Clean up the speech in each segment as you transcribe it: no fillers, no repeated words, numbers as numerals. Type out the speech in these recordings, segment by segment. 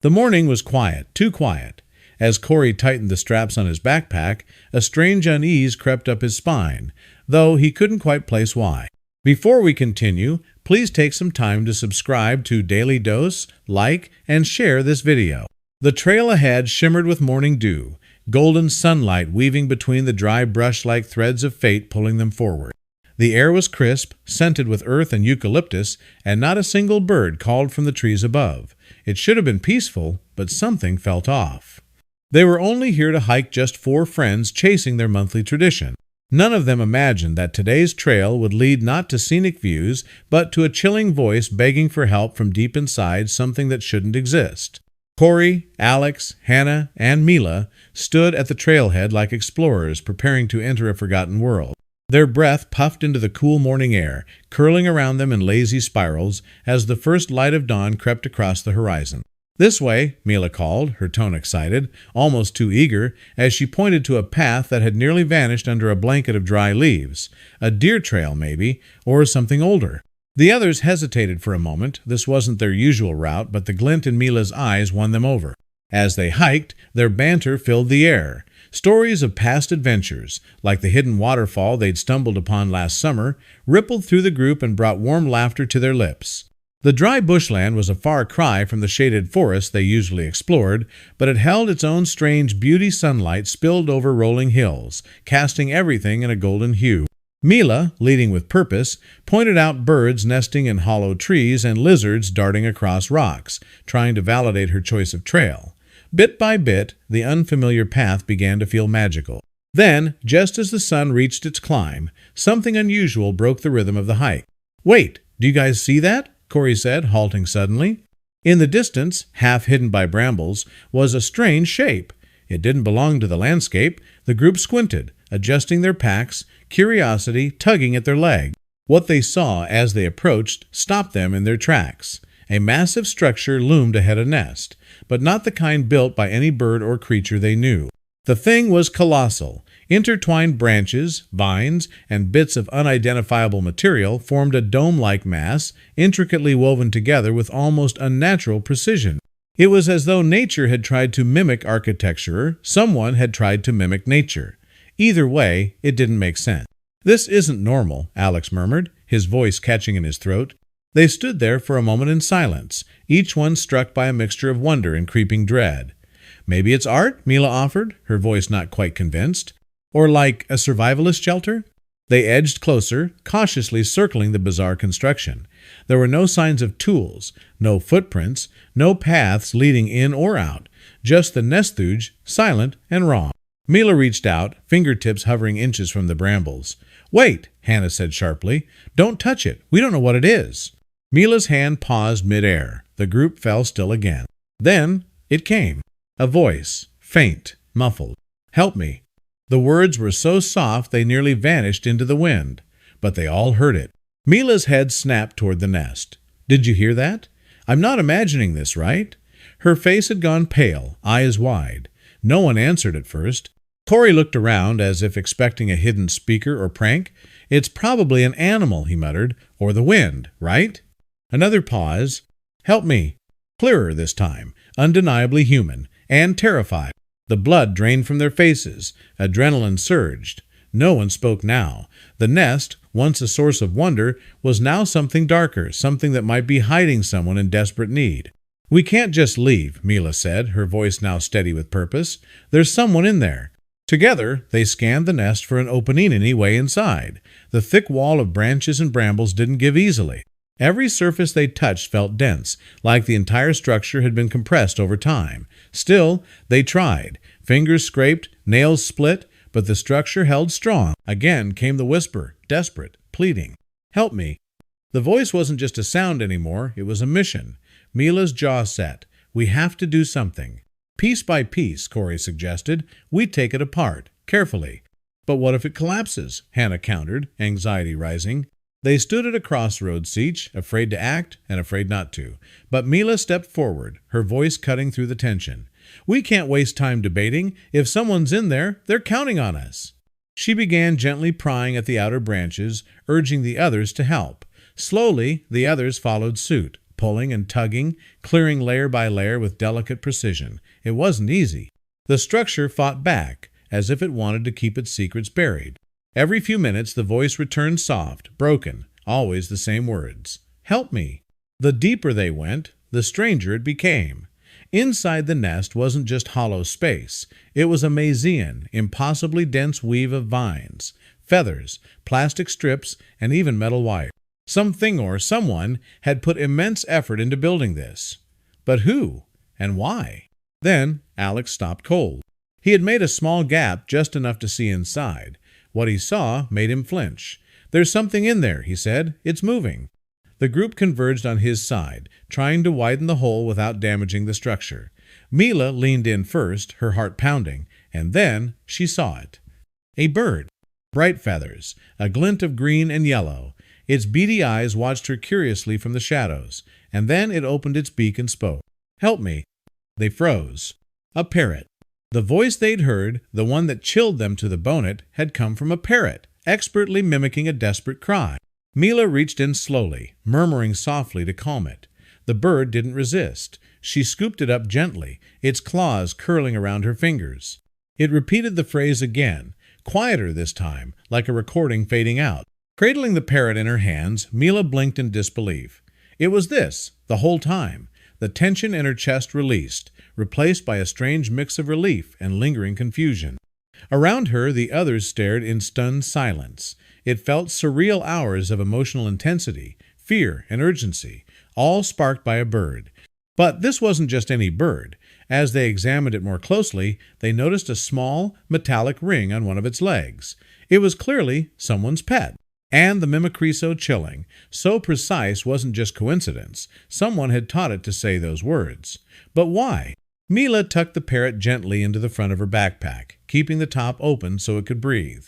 The morning was quiet, too quiet. As Corey tightened the straps on his backpack, a strange unease crept up his spine, though he couldn't quite place why. Before we continue, please take some time to subscribe to Dailydose, like, and share this video. The trail ahead shimmered with morning dew, golden sunlight weaving between the dry brush-like threads of fate pulling them forward. The air was crisp, scented with earth and eucalyptus, and not a single bird called from the trees above. It should have been peaceful, but something felt off. They were only here to hike just 4 friends chasing their monthly tradition. None of them imagined that today's trail would lead not to scenic views, but to a chilling voice begging for help from deep inside something that shouldn't exist. Corey, Alex, Hannah, and Mila stood at the trailhead like explorers preparing to enter a forgotten world. Their breath puffed into the cool morning air, curling around them in lazy spirals as the first light of dawn crept across the horizon. "This way," Mila called, her tone excited, almost too eager, as she pointed to a path that had nearly vanished under a blanket of dry leaves. A deer trail, maybe, or something older. The others hesitated for a moment. This wasn't their usual route, but the glint in Mila's eyes won them over. As they hiked, their banter filled the air. Stories of past adventures, like the hidden waterfall they'd stumbled upon last summer, rippled through the group and brought warm laughter to their lips. The dry bushland was a far cry from the shaded forest they usually explored, but it held its own strange beauty. Sunlight spilled over rolling hills, casting everything in a golden hue. Mila, leading with purpose, pointed out birds nesting in hollow trees and lizards darting across rocks, trying to validate her choice of trail. Bit by bit, the unfamiliar path began to feel magical. Then, just as the sun reached its climb, something unusual broke the rhythm of the hike. "Wait, do you guys see that?" Corey said, halting suddenly. In the distance, half hidden by brambles, was a strange shape. It didn't belong to the landscape. The group squinted, adjusting their packs, curiosity tugging at their leg. What they saw as they approached stopped them in their tracks. A massive structure loomed ahead of nest, but not the kind built by any bird or creature they knew. The thing was colossal. Intertwined branches, vines, and bits of unidentifiable material formed a dome-like mass, intricately woven together with almost unnatural precision. It was as though nature had tried to mimic architecture, or someone had tried to mimic nature. Either way, it didn't make sense. "This isn't normal," Alex murmured, his voice catching in his throat. They stood there for a moment in silence, each one struck by a mixture of wonder and creeping dread. "Maybe it's art," Mila offered, her voice not quite convinced. "Or like a survivalist shelter?" They edged closer, cautiously circling the bizarre construction. There were no signs of tools, no footprints, no paths leading in or out, just the nesthooge, silent and raw. Mila reached out, fingertips hovering inches from the brambles. "Wait," Hannah said sharply. "Don't touch it. We don't know what it is." Mila's hand paused mid-air. The group fell still again. Then it came. A voice, faint, muffled. "Help me." The words were so soft they nearly vanished into the wind. But they all heard it. Mila's head snapped toward the nest. "Did you hear that? I'm not imagining this, right?" Her face had gone pale, eyes wide. No one answered at first. Corey looked around as if expecting a hidden speaker or prank. "It's probably an animal," he muttered, "or the wind, right?" Another pause. "Help me." Clearer this time, undeniably human, and terrified. The blood drained from their faces. Adrenaline surged. No one spoke now. The nest, once a source of wonder, was now something darker, something that might be hiding someone in desperate need. "We can't just leave," Mila said, her voice now steady with purpose. "There's someone in there." Together, they scanned the nest for an opening any way inside. The thick wall of branches and brambles didn't give easily. Every surface they touched felt dense, like the entire structure had been compressed over time. Still, they tried. Fingers scraped, nails split, but the structure held strong. Again came the whisper, desperate, pleading. "Help me." The voice wasn't just a sound anymore, it was a mission. Mila's jaw set. "We have to do something." "Piece by piece," Corey suggested. "We'd take it apart, carefully." "But what if it collapses?" Hannah countered, anxiety rising. They stood at a crossroads each, afraid to act and afraid not to. But Mila stepped forward, her voice cutting through the tension. "We can't waste time debating. If someone's in there, they're counting on us." She began gently prying at the outer branches, urging the others to help. Slowly, the others followed suit, pulling and tugging, clearing layer by layer with delicate precision. It wasn't easy. The structure fought back, as if it wanted to keep its secrets buried. Every few minutes the voice returned soft, broken, always the same words. "Help me." The deeper they went, the stranger it became. Inside the nest wasn't just hollow space. It was a Maysian, impossibly dense weave of vines, feathers, plastic strips, and even metal wire. Something or someone had put immense effort into building this. But who? And why? Then Alex stopped cold. He had made a small gap just enough to see inside. What he saw made him flinch. "There's something in there," he said. "It's moving." The group converged on his side, trying to widen the hole without damaging the structure. Mila leaned in first, her heart pounding, and then she saw it. A bird. Bright feathers, a glint of green and yellow. Its beady eyes watched her curiously from the shadows, and then it opened its beak and spoke. "Help me." They froze. A parrot. The voice they'd heard, the one that chilled them to the bonnet, had come from a parrot, expertly mimicking a desperate cry. Mila reached in slowly, murmuring softly to calm it. The bird didn't resist. She scooped it up gently, its claws curling around her fingers. It repeated the phrase again, quieter this time, like a recording fading out. Cradling the parrot in her hands, Mila blinked in disbelief. It was this, the whole time. The tension in her chest released, replaced by a strange mix of relief and lingering confusion. Around her, the others stared in stunned silence. It felt surreal hours of emotional intensity, fear, and urgency, all sparked by a bird. But this wasn't just any bird. As they examined it more closely, they noticed a small, metallic ring on one of its legs. It was clearly someone's pet. And the mimicry so chilling, so precise wasn't just coincidence. Someone had taught it to say those words. But why? Mila tucked the parrot gently into the front of her backpack, keeping the top open so it could breathe.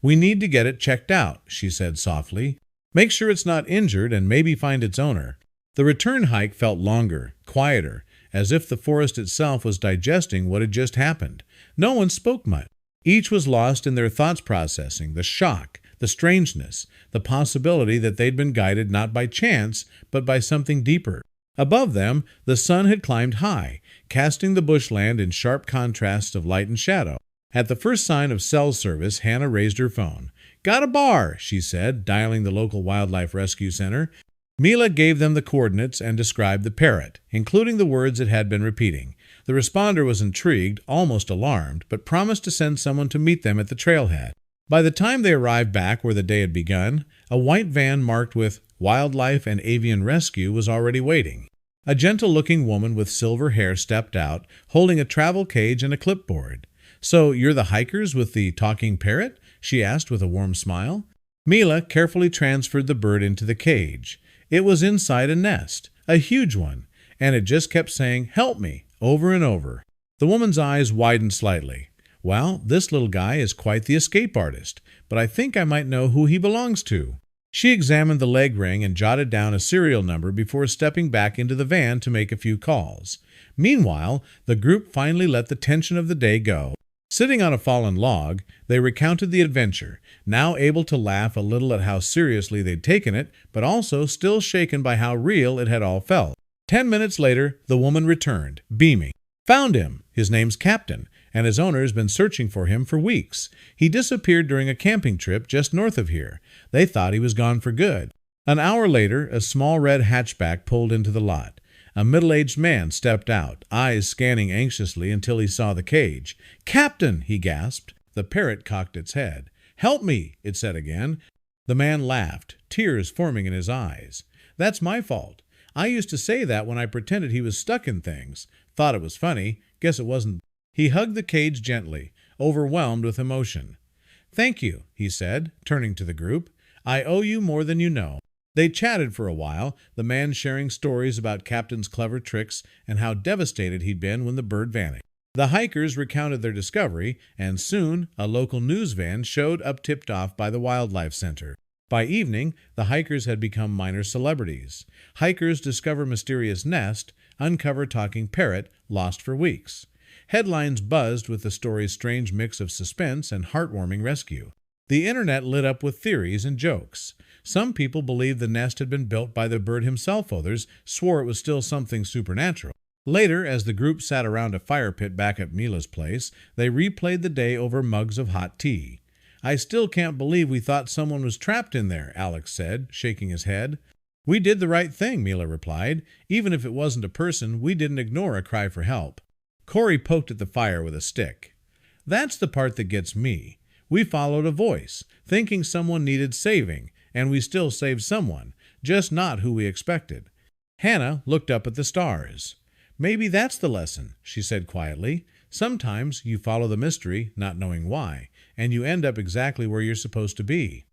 "We need to get it checked out," she said softly. "Make sure it's not injured and maybe find its owner." The return hike felt longer, quieter, as if the forest itself was digesting what had just happened. No one spoke much. Each was lost in their thoughts processing, the shock, the strangeness, the possibility that they'd been guided not by chance, but by something deeper. Above them, the sun had climbed high, casting the bushland in sharp contrasts of light and shadow. At the first sign of cell service, Hannah raised her phone. "Got a bar," she said, dialing the local wildlife rescue center. Mila gave them the coordinates and described the parrot, including the words it had been repeating. The responder was intrigued, almost alarmed, but promised to send someone to meet them at the trailhead. By the time they arrived back where the day had begun, a white van marked with Wildlife and Avian Rescue was already waiting. A gentle-looking woman with silver hair stepped out, holding a travel cage and a clipboard. "So you're the hikers with the talking parrot?" she asked with a warm smile. Mila carefully transferred the bird into the cage. It was inside a nest, a huge one, and it just kept saying, "Help me," over and over. The woman's eyes widened slightly. "Well, this little guy is quite the escape artist, but I think I might know who he belongs to." She examined the leg ring and jotted down a serial number before stepping back into the van to make a few calls. Meanwhile, the group finally let the tension of the day go. Sitting on a fallen log, they recounted the adventure, now able to laugh a little at how seriously they'd taken it, but also still shaken by how real it had all felt. 10 minutes later, the woman returned, beaming. "Found him. His name's Captain, and his owner's been searching for him for weeks. He disappeared during a camping trip just north of here. They thought he was gone for good." An hour later, a small red hatchback pulled into the lot. A middle-aged man stepped out, eyes scanning anxiously until he saw the cage. "Captain!" he gasped. The parrot cocked its head. "Help me!" it said again. The man laughed, tears forming in his eyes. "That's my fault. I used to say that when I pretended he was stuck in things. Thought it was funny. Guess it wasn't." He hugged the cage gently, overwhelmed with emotion. "Thank you," he said, turning to the group. "I owe you more than you know." They chatted for a while, the man sharing stories about Captain's clever tricks and how devastated he'd been when the bird vanished. The hikers recounted their discovery, and soon a local news van showed up tipped off by the Wildlife Center. By evening, the hikers had become minor celebrities. Hikers discover mysterious nest, uncover talking parrot, lost for weeks. Headlines buzzed with the story's strange mix of suspense and heartwarming rescue. The internet lit up with theories and jokes. Some people believed the nest had been built by the bird himself, others swore it was still something supernatural. Later, as the group sat around a fire pit back at Mila's place, they replayed the day over mugs of hot tea. "I still can't believe we thought someone was trapped in there," Alex said, shaking his head. "We did the right thing," Mila replied. "Even if it wasn't a person, we didn't ignore a cry for help." Corey poked at the fire with a stick. "That's the part that gets me. We followed a voice, thinking someone needed saving, and we still saved someone, just not who we expected." Hannah looked up at the stars. "Maybe that's the lesson," she said quietly. "Sometimes you follow the mystery, not knowing why, and you end up exactly where you're supposed to be."